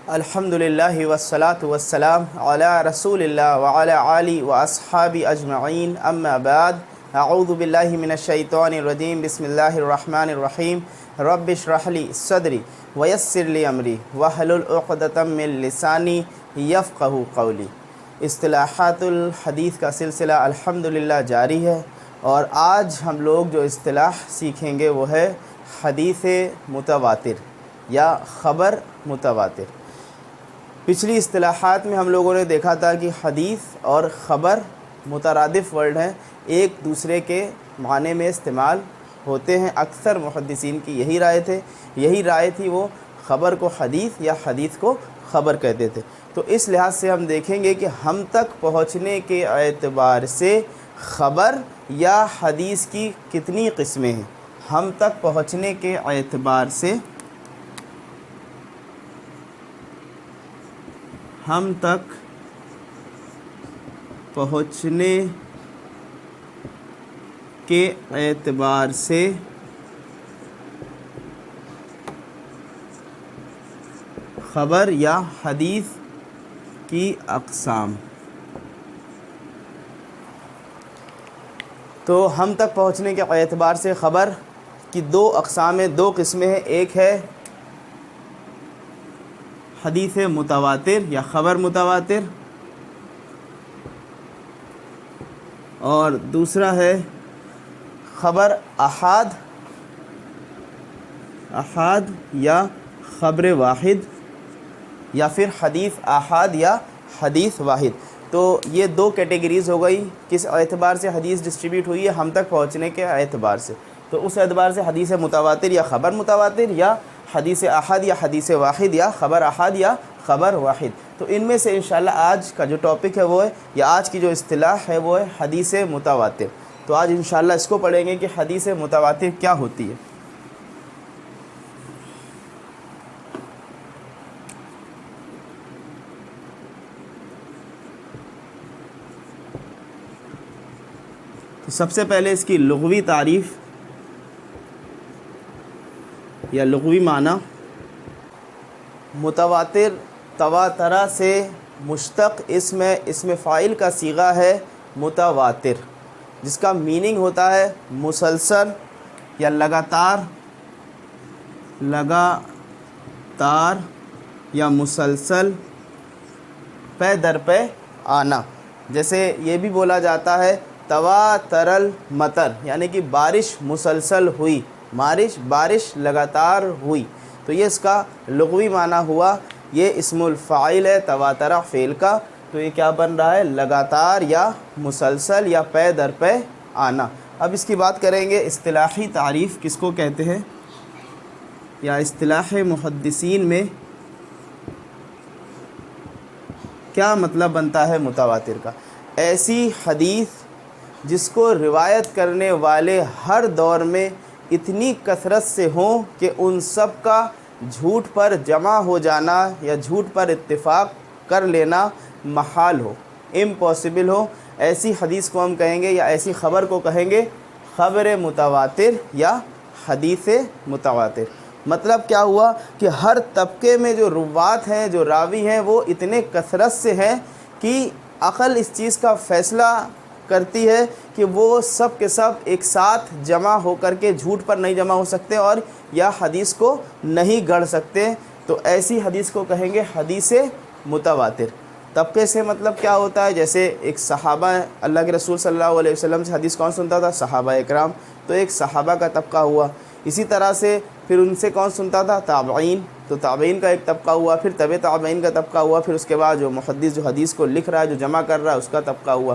الحمدللہ والصلاة والسلام علی رسول اللہ وعلی آلہ واصحابہ اجمعین، اما بعد، اعوذ باللہ من الشیطان الرجیم، بسم اللہ الرحمن الرحیم، رب اشرح لی صدری ویسر لی امری واحلل عقدۃ من لسانی یفقہوا قولی۔ اصطلاحات الحدیث کا سلسلہ الحمدللہ جاری ہے، اور آج ہم لوگ جو اصطلاح سیکھیں گے وہ ہے حدیث متواتر یا خبر متواتر۔ پچھلی اصطلاحات میں ہم لوگوں نے دیکھا تھا کہ حدیث اور خبر مترادف ورڈ ہیں، ایک دوسرے کے معنی میں استعمال ہوتے ہیں۔ اکثر محدثین کی یہی رائے تھی، وہ خبر کو حدیث یا حدیث کو خبر کہتے تھے۔ تو اس لحاظ سے ہم دیکھیں گے کہ ہم تک پہنچنے کے اعتبار سے خبر یا حدیث کی کتنی قسمیں ہیں۔ ہم تک پہنچنے کے اعتبار سے ہم تک پہنچنے کے اعتبار سے خبر یا حدیث کی اقسام۔ تو ہم تک پہنچنے کے اعتبار سے خبر کی دو اقسام ہیں، دو قسمیں ہیں۔ ایک ہے حدیث متواتر یا خبر متواتر، اور دوسرا ہے خبر احاد یا خبر واحد، یا پھر حدیث احاد یا حدیث واحد۔ تو یہ دو کیٹیگریز ہو گئی، کس اعتبار سے حدیث ڈسٹریبیوٹ ہوئی ہے، ہم تک پہنچنے کے اعتبار سے۔ تو اس اعتبار سے حدیث متواتر یا خبر متواتر، یا حدیث احاد یا حدیث واحد، یا خبر احاد یا خبر واحد۔ تو ان میں سے انشاءاللہ آج کا جو ٹاپک ہے وہ ہے، یا آج کی جو اصطلاح ہے وہ ہے حدیث متواتر۔ تو آج انشاءاللہ اس کو پڑھیں گے کہ حدیث متواتر کیا ہوتی ہے۔ تو سب سے پہلے اس کی لغوی تعریف یا لغوی معنی۔ متواتر تواترہ سے مشتق اسم فاعل کا صیغہ ہے متواتر، جس کا میننگ ہوتا ہے مسلسل یا لگاتار یا مسلسل، پے در پے آنا۔ جیسے یہ بھی بولا جاتا ہے تواتر المطر، یعنی کہ بارش مسلسل ہوئی، بارش لگاتار ہوئی۔ تو یہ اس کا لغوی معنی ہوا۔ یہ اسم الفاعل ہے تواترہ فعل کا، تو یہ کیا بن رہا ہے؟ لگاتار یا مسلسل یا پے در پے آنا۔ اب اس کی بات کریں گے اصطلاحی تعریف کس کو کہتے ہیں، یا اصطلاح محدثین میں کیا مطلب بنتا ہے متواتر کا۔ ایسی حدیث جس کو روایت کرنے والے ہر دور میں اتنی کثرت سے ہوں کہ ان سب کا جھوٹ پر جمع ہو جانا یا جھوٹ پر اتفاق کر لینا محال ہو، امپاسبل ہو، ایسی حدیث کو ہم کہیں گے، یا ایسی خبر کو کہیں گے خبر متواتر یا حدیث متواتر۔ مطلب کیا ہوا کہ ہر طبقے میں جو روات ہیں، جو راوی ہیں، وہ اتنے کثرت سے ہیں کہ عقل اس چیز کا فیصلہ کرتی ہے کہ وہ سب کے سب ایک ساتھ جمع ہو کر کے جھوٹ پر نہیں جمع ہو سکتے اور یا حدیث کو نہیں گڑھ سکتے۔ تو ایسی حدیث کو کہیں گے حدیث متواتر۔ طبقے سے مطلب کیا ہوتا ہے؟ جیسے ایک صحابہ، اللہ کے رسول صلی اللہ علیہ وسلم سے حدیث کون سنتا تھا؟ صحابہ اکرام، تو ایک صحابہ کا طبقہ ہوا۔ اسی طرح سے پھر ان سے کون سنتا تھا؟ تابعین، تو تابعین کا ایک طبقہ ہوا، پھر تبع تابعین کا طبقہ ہوا، پھر اس کے بعد جو محدث جو حدیث کو لکھ رہا ہے، جو جمع کر رہا ہے، اس کا طبقہ ہوا۔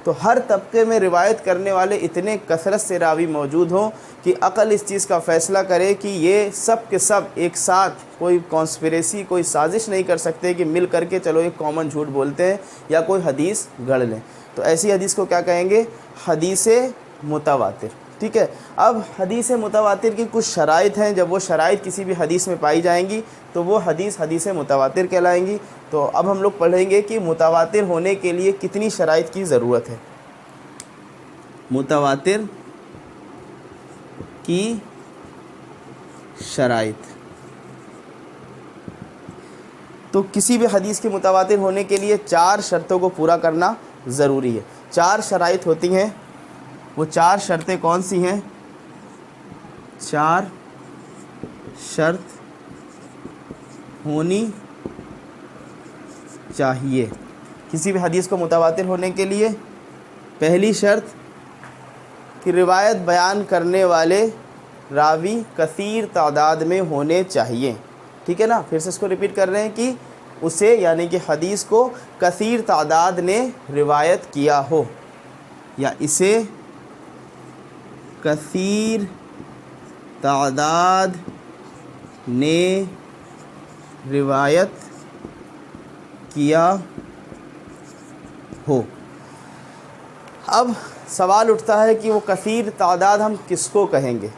تو ہر طبقے میں روایت کرنے والے اتنے کثرت سے راوی موجود ہوں کہ عقل اس چیز کا فیصلہ کرے کہ یہ سب کے سب ایک ساتھ کوئی کانسپریسی، کوئی سازش نہیں کر سکتے کہ مل کر کے چلو ایک کامن جھوٹ بولتے ہیں یا کوئی حدیث گڑھ لیں۔ تو ایسی حدیث کو کیا کہیں گے؟ حدیث متواتر۔ ٹھیک ہے۔ اب حدیث متواتر کی کچھ شرائط ہیں، جب وہ شرائط کسی بھی حدیث میں پائی جائیں گی تو وہ حدیث متواتر کہلائیں گی۔ تو اب ہم لوگ پڑھیں گے کہ متواتر ہونے کے لیے کتنی شرائط کی ضرورت ہے۔ متواتر کی شرائط، تو کسی بھی حدیث کے متواتر ہونے کے لیے 4 شرطوں کو پورا کرنا ضروری ہے. 4 شرائط ہوتی ہیں. وہ 4 شرطیں کون سی ہیں؟ 4 شرط ہونی چاہیے کسی بھی حدیث کو متواتر ہونے کے لیے. پہلی شرط کہ روایت بیان کرنے والے راوی کثیر تعداد میں ہونے چاہیے. ٹھیک ہے نا؟ پھر سے اس کو ریپیٹ کر رہے ہیں کہ اسے یعنی کہ حدیث کو کثیر تعداد نے روایت کیا ہو یا اسے کثیر تعداد نے روایت کیا ہو. اب سوال اٹھتا ہے کہ وہ کثیر تعداد ہم کس کو کہیں گے،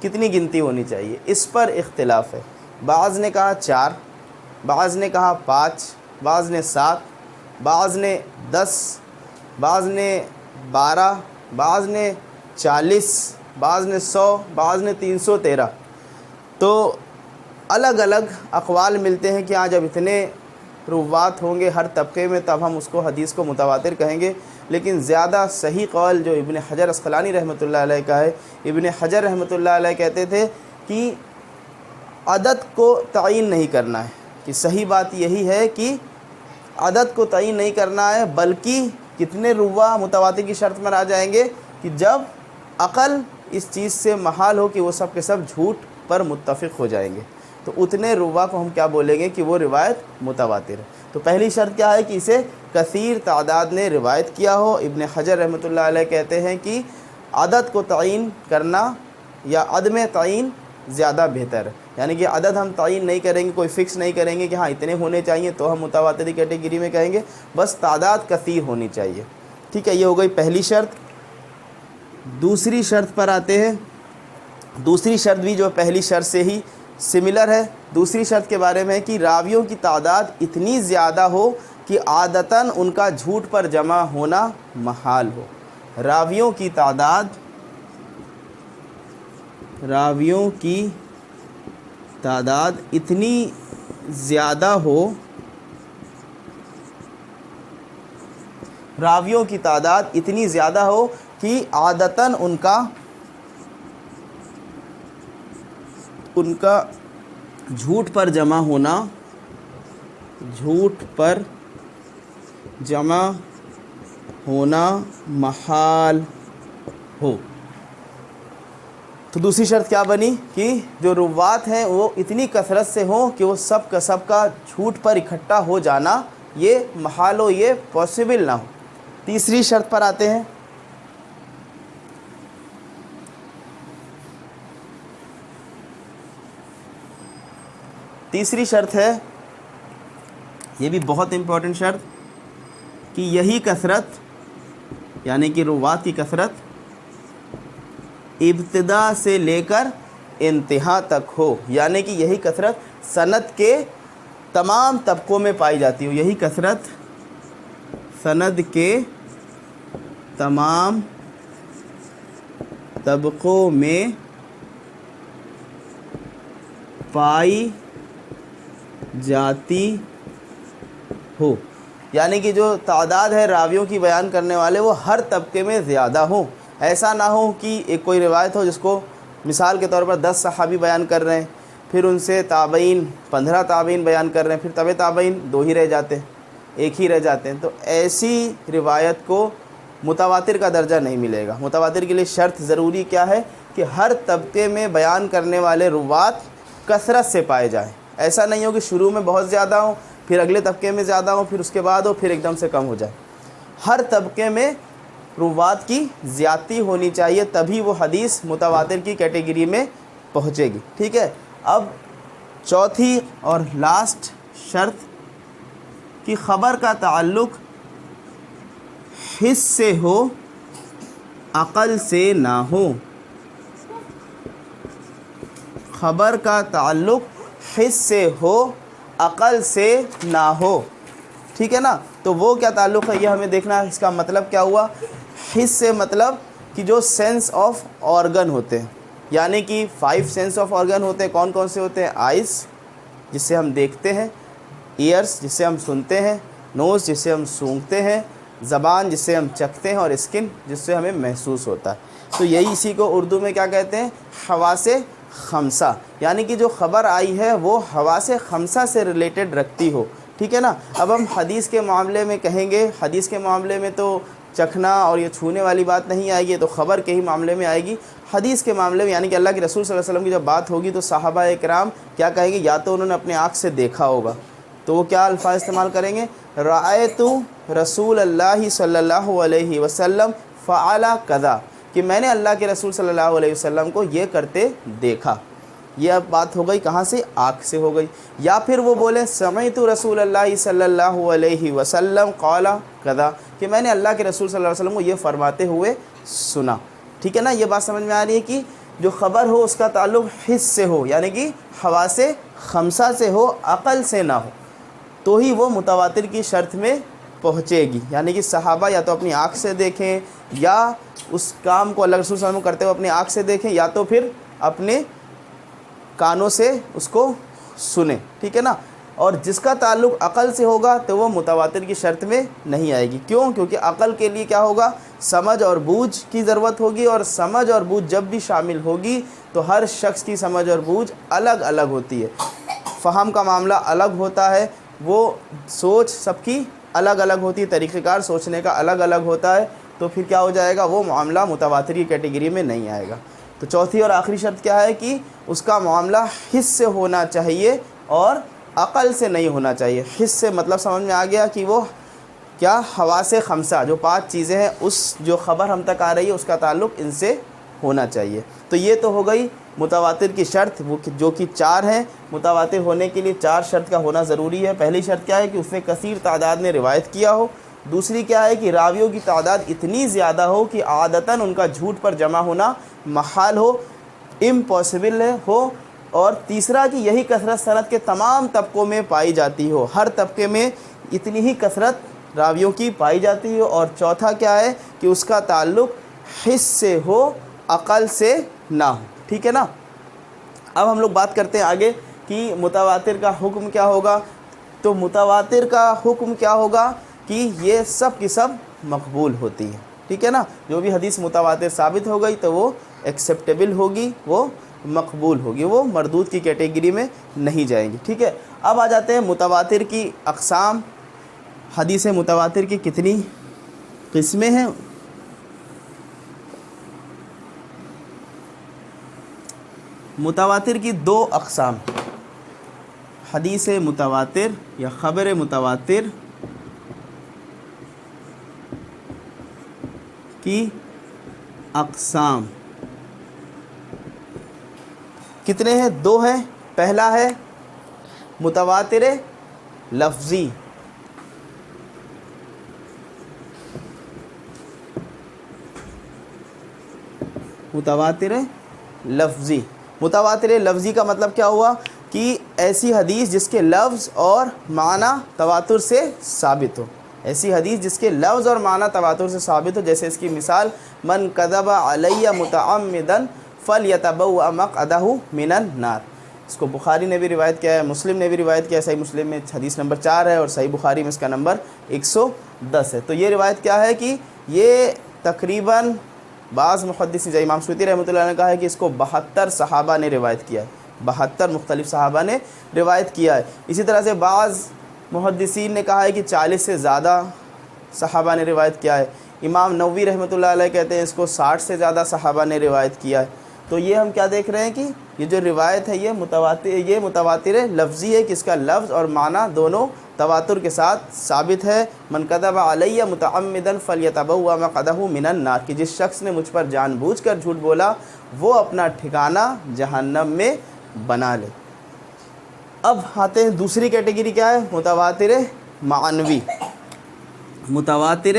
کتنی گنتی ہونی چاہیے؟ اس پر اختلاف ہے. بعض نے کہا 4، بعض نے کہا 5، بعض نے 7، بعض نے 10، بعض نے 12، بعض نے 40، بعض نے 100، بعض نے 313. تو الگ الگ اقوال ملتے ہیں کہ جب اتنے روات ہوں گے ہر طبقے میں تب ہم اس کو حدیث کو متواتر کہیں گے. لیکن زیادہ صحیح قول جو ابن حجر عسقلانی رحمۃ اللہ علیہ کا ہے، ابن حجر رحمۃ اللہ علیہ کہتے تھے کہ عدد کو تعین نہیں کرنا ہے، کہ صحیح بات یہی ہے کہ عدد کو تعین نہیں کرنا ہے، بلکہ کتنے رواہ متواتر کی شرط میں آ جائیں گے کہ جب عقل اس چیز سے محال ہو کہ وہ سب کے سب جھوٹ پر متفق ہو جائیں گے، تو اتنے رواہ کو ہم کیا بولیں گے کہ وہ روایت متواتر ہے. تو پہلی شرط کیا ہے کہ اسے کثیر تعداد نے روایت کیا ہو. ابن حجر رحمۃ اللہ علیہ کہتے ہیں کہ عدد کو تعین کرنا یا عدم تعین زیادہ بہتر ہے، یعنی کہ عدد ہم تعین نہیں کریں گے، کوئی فکس نہیں کریں گے کہ ہاں اتنے ہونے چاہیے تو ہم متواتری کیٹیگری میں کہیں گے، بس تعداد کثیر ہونی چاہیے. ٹھیک ہے، یہ ہو گئی پہلی شرط. دوسری شرط پر آتے ہیں. دوسری شرط بھی جو پہلی شرط سے ہی سملر ہے. دوسری شرط کے بارے میں کہ راویوں کی تعداد اتنی زیادہ ہو کہ عادتاً ان کا جھوٹ پر جمع ہونا محال ہو. راویوں کی تعداد اتنی زیادہ ہو، راویوں کی تعداد اتنی زیادہ ہو کہ عادتاً ان کا جھوٹ پر جمع ہونا محال ہو. تو دوسری شرط کیا بنی کہ جو روات ہیں وہ اتنی کثرت سے ہوں کہ وہ سب کا جھوٹ پر اکٹھا ہو جانا یہ محال ہو، یہ پاسبل نہ ہو. تیسری شرط پر آتے ہیں. تیسری شرط ہے، یہ بھی بہت امپورٹنٹ شرط، کہ یہی کثرت یعنی کہ روات کی کثرت ابتدا سے لے کر انتہا تک ہو، یعنی کہ یہی کثرت سند کے تمام طبقوں میں پائی جاتی ہو. یہی کثرت سند کے تمام طبقوں میں پائی جاتی ہو، یعنی کہ جو تعداد ہے راویوں کی بیان کرنے والے وہ ہر طبقے میں زیادہ ہوں. ایسا نہ ہو کہ ایک کوئی روایت ہو جس کو مثال کے طور پر 10 صحابی بیان کر رہے ہیں، پھر ان سے تابعین 15 تابعین بیان کر رہے ہیں، پھر تبع تابعین 2 ہی رہ جاتے ہیں، 1 ہی رہ جاتے ہیں. تو ایسی روایت کو متواتر کا درجہ نہیں ملے گا. متواتر کے لیے شرط ضروری کیا ہے کہ ہر طبقے میں بیان کرنے والے روات کثرت سے پائے جائیں. ایسا نہیں ہو کہ شروع میں بہت زیادہ ہوں، پھر اگلے طبقے میں زیادہ ہوں، پھر اس کے بعد ہو، پھر ایک دم سے کم ہو جائے. ہر طبقے میں روات کی زیادتی ہونی چاہیے، تبھی وہ حدیث متواتر کی کیٹیگری میں پہنچے گی. ٹھیک ہے، اب چوتھی اور لاسٹ شرط کہ خبر کا تعلق حس سے ہو، عقل سے نہ ہو. خبر کا تعلق حس سے ہو، عقل سے نہ ہو. ٹھیک ہے نا؟ تو وہ کیا تعلق ہے یہ ہمیں دیکھنا ہے. اس کا مطلب کیا ہوا؟ حس سے مطلب کہ جو سینس آف آرگن ہوتے ہیں، یعنی کہ 5 سینس آف آرگن ہوتے ہیں. کون کون سے ہوتے ہیں؟ آئز جس سے ہم دیکھتے ہیں، ایئرس جس سے ہم سنتے ہیں، نوز جس سے ہم سونگھتے ہیں، زبان جس سے ہم چکھتے ہیں، اور اسکن جس سے ہمیں محسوس ہوتا ہے۔ تو یہی اسی کو اردو میں کیا کہتے ہیں؟ حواس خمسہ، یعنی کہ جو خبر آئی ہے وہ حواس خمسہ سے ریلیٹڈ رکھتی ہو، ٹھیک ہے نا۔ اب ہم حدیث کے معاملے میں کہیں گے، حدیث کے معاملے میں تو چکھنا اور یہ چھونے والی بات نہیں آئے گی، تو خبر کے ہی معاملے میں آئے گی۔ حدیث کے معاملے میں یعنی کہ اللہ کے رسول صلی اللہ علیہ وسلم کی جب بات ہوگی تو صحابہ کرام کیا کہیں گے؟ یا تو انہوں نے اپنے آنکھ سے دیکھا ہوگا، تو وہ کیا الفاظ استعمال کریں گے؟ رأیت رسول اللہ صلی اللہ علیہ وسلم فعل کذا، کہ میں نے اللہ کے رسول صلی اللہ علیہ وسلم کو یہ کرتے دیکھا۔ یہ اب بات ہو گئی کہاں سے؟ آنکھ سے ہو گئی۔ یا پھر وہ بولے سمعت رسول اللہ صلی اللہ علیہ وسلم قال کذا، کہ میں نے اللہ کے رسول صلی اللہ علیہ وسلم کو یہ فرماتے ہوئے سنا، ٹھیک ہے نا۔ یہ بات سمجھ میں آ رہی ہے کہ جو خبر ہو اس کا تعلق حس سے ہو، یعنی کہ حواس خمسہ سے ہو، عقل سے نہ ہو، تو ہی وہ متواتر کی شرط میں پہنچے گی۔ یعنی کہ صحابہ یا تو اپنی آنکھ سے دیکھیں، یا اس کام کو اللہ رسول صلی اللہ علیہ وسلم کرتے ہوئے اپنی آنکھ سے دیکھیں، یا تو پھر اپنے کانوں سے اس کو سنیں، ٹھیک ہے نا۔ اور جس کا تعلق عقل سے ہوگا تو وہ متواتر کی شرط میں نہیں آئے گی۔ کیوں؟ کیونکہ عقل کے لیے کیا ہوگا؟ سمجھ اور بوجھ کی ضرورت ہوگی، اور سمجھ اور بوجھ جب بھی شامل ہوگی تو ہر شخص کی سمجھ اور بوجھ الگ الگ ہوتی ہے، فہم کا معاملہ الگ ہوتا ہے، وہ سوچ سب کی الگ الگ ہوتی ہے، طریقہ کار سوچنے کا الگ الگ ہوتا ہے، تو پھر کیا ہو جائے گا؟ وہ معاملہ متواتر کی کیٹیگری میں نہیں آئے گا۔ تو چوتھی اور آخری شرط کیا ہے کہ اس کا معاملہ حس سے ہونا چاہیے اور عقل سے نہیں ہونا چاہیے۔ حس سے مطلب سمجھ میں آ گیا کہ وہ کیا؟ حواس خمسہ جو 5 چیزیں ہیں، اس جو خبر ہم تک آ رہی ہے اس کا تعلق ان سے ہونا چاہیے۔ تو یہ تو ہو گئی متواتر کی شرط، وہ جو کہ 4 ہیں۔ متواتر ہونے کے لیے 4 شرط کا ہونا ضروری ہے۔ پہلی شرط کیا ہے؟ کہ اس میں کثیر تعداد نے روایت کیا ہو۔ دوسری کیا ہے؟ کہ راویوں کی تعداد اتنی زیادہ ہو کہ عادتاً ان کا جھوٹ پر جمع ہونا محال ہو، امپاسبل ہو۔ اور تیسرا کہ یہی کثرت سند کے تمام طبقوں میں پائی جاتی ہو، ہر طبقے میں اتنی ہی کثرت راویوں کی پائی جاتی ہو۔ اور چوتھا کیا ہے؟ کہ اس کا تعلق حس سے ہو، عقل سے نہ ہو، ٹھیک ہے نا۔ اب ہم لوگ بات کرتے ہیں آگے کہ متواتر کا حکم کیا ہوگا۔ تو متواتر کا حکم کیا ہوگا؟ کہ یہ سب کی سب مقبول ہوتی ہے، ٹھیک ہے نا۔ جو بھی حدیث متواتر ثابت ہو گئی تو وہ ایکسیپٹیبل ہوگی، وہ مقبول ہوگی، وہ مردود کی کیٹیگری میں نہیں جائیں گی، ٹھیک ہے۔ اب آ جاتے ہیں متواتر کی اقسام۔ حدیث متواتر کی کتنی قسمیں ہیں؟ متواتر کی 2 اقسام، حدیث متواتر یا خبر متواتر کی اقسام کتنے ہیں؟ 2 ہیں۔ پہلا ہے متواتر لفظی، متواتر لفظی۔ متواتر لفظی کا مطلب کیا ہوا؟ کہ ایسی حدیث جس کے لفظ اور معنی تواتر سے ثابت ہو، ایسی حدیث جس کے لفظ اور معنی تواتر سے ثابت ہو۔ جیسے اس کی مثال من کذب علی متعمدا فلیتبوأ مقعدہ من النار، اس کو بخاری نے بھی روایت کیا ہے، مسلم نے بھی روایت کیا ہے۔ صحیح مسلم میں حدیث نمبر 4 ہے، اور صحیح بخاری میں اس کا نمبر 110 ہے۔ تو یہ روایت کیا ہے؟ کہ یہ تقریباً بعض محدثین جیسے امام سیوطی رحمۃ اللہ نے کہا ہے کہ اس کو 72 صحابہ نے روایت کیا ہے، 72 مختلف صحابہ نے روایت کیا ہے۔ اسی طرح سے بعض محدثین نے کہا ہے کہ 40 سے زیادہ صحابہ نے روایت کیا ہے۔ امام نووی رحمۃ اللہ علیہ کہتے ہیں اس کو 60 سے زیادہ صحابہ نے روایت کیا ہے۔ تو یہ ہم کیا دیکھ رہے ہیں کہ یہ جو روایت ہے یہ متواتر لفظی ہے، کہ اس کا لفظ اور معنی دونوں تواتر کے ساتھ ثابت ہے۔ من کذب علی متعمدا فلیتبوأ مقعدہ من النار، کہ جس شخص نے مجھ پر جان بوجھ کر جھوٹ بولا وہ اپنا ٹھکانہ جہنم میں بنا لے۔ اب آتے ہیں دوسری کیٹیگری کیا ہے؟ متواتر معنوی۔ متواتر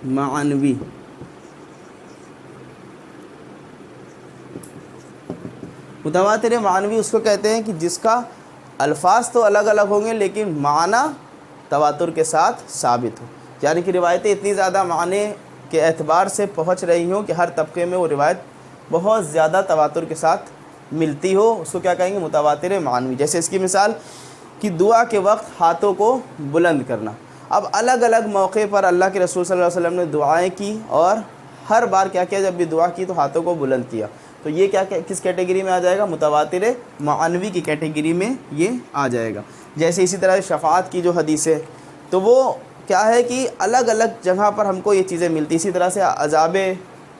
معنوی، متواتر معنوی اس کو کہتے ہیں کہ جس کا الفاظ تو الگ الگ ہوں گے لیکن معنی تواتر کے ساتھ ثابت ہو، یعنی کہ روایتیں اتنی زیادہ معنی کے اعتبار سے پہنچ رہی ہوں کہ ہر طبقے میں وہ روایت بہت زیادہ تواتر کے ساتھ ملتی ہو اس کو کیا کہیں گے؟ متواتر معنوی۔ جیسے اس کی مثال کہ دعا کے وقت ہاتھوں کو بلند کرنا۔ اب الگ الگ موقع پر اللہ کے رسول صلی اللہ علیہ وسلم نے دعائیں کی اور ہر بار کیا کیا؟ جب بھی دعا کی تو ہاتھوں کو بلند کیا، تو یہ کیا کس کیٹیگری میں آ جائے گا؟ متواتر معنوی کی کیٹیگری میں یہ آ جائے گا۔ جیسے اسی طرح شفاعت کی جو حدیث ہے تو وہ کیا ہے کہ الگ الگ جگہ پر ہم کو یہ چیزیں ملتی۔ اسی طرح سے عذاب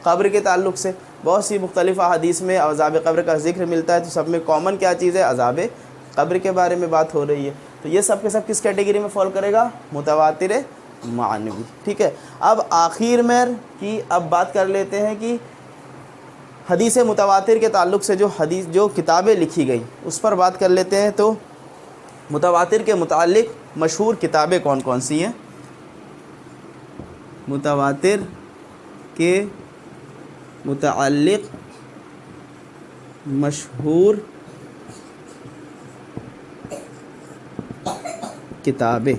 قبر کے تعلق سے بہت سی مختلف حدیث میں عذاب قبر کا ذکر ملتا ہے، تو سب میں کامن کیا چیز ہے؟ عذاب قبر کے بارے میں بات ہو رہی ہے، تو یہ سب کے سب کس کیٹیگری میں فال کرے گا؟ متواتر معنوی۔ ٹھیک ہے، اب آخر میں کی اب بات کر لیتے ہیں کہ حدیث متواتر کے تعلق سے جو کتابیں لکھی گئی اس پر بات کر لیتے ہیں۔ تو متواتر کے متعلق مشہور کتابیں کون کون سی ہیں؟ متواتر کے متعلق مشہور کتابیں،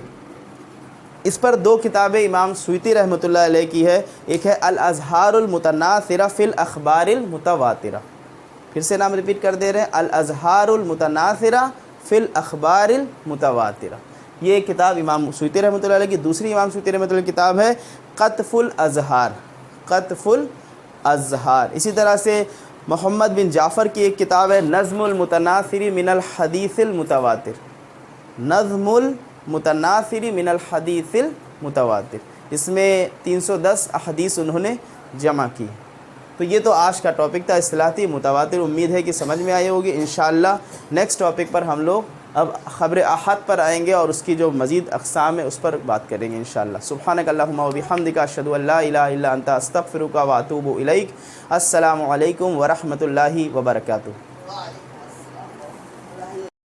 اس پر دو کتابیں امام سیوطی رحمۃ اللہ علیہ کی ہے۔ ایک ہے الاظہار المتناثرہ فی الاخبار المتواترہ، پھر سے نام ریپیٹ کر دے رہے ہیں، الاظہار المتناثرہ فی الاخبار المتواترہ، یہ کتاب امام سیوطی رحمۃ اللہ علیہ کی۔ دوسری امام سیوطی رحمۃ اللہ کی کتاب ہے قطف الازہار، قطف الازہار۔ اسی طرح سے محمد بن جعفر کی ایک کتاب ہے نظم المتناثر من الحدیث المتواتر، نظم المتناثر من الحدیث المتواتر، اس میں 310 احادیث انہوں نے جمع کی۔ تو یہ تو آج کا ٹاپک تھا اصطلاحی متواتر، امید ہے کہ سمجھ میں آئی ہوگی۔ انشاءاللہ نیکسٹ ٹاپک پر ہم لوگ اب خبر احاد پر آئیں گے اور اس کی جو مزید اقسام ہے اس پر بات کریں گے انشاءاللہ۔ سبحانک اللہم و بحمدک، اشہد ان لا الہ الا انت، استغفرک و اتوب الیک۔ السلام علیکم ورحمۃ اللہ وبرکاتہ۔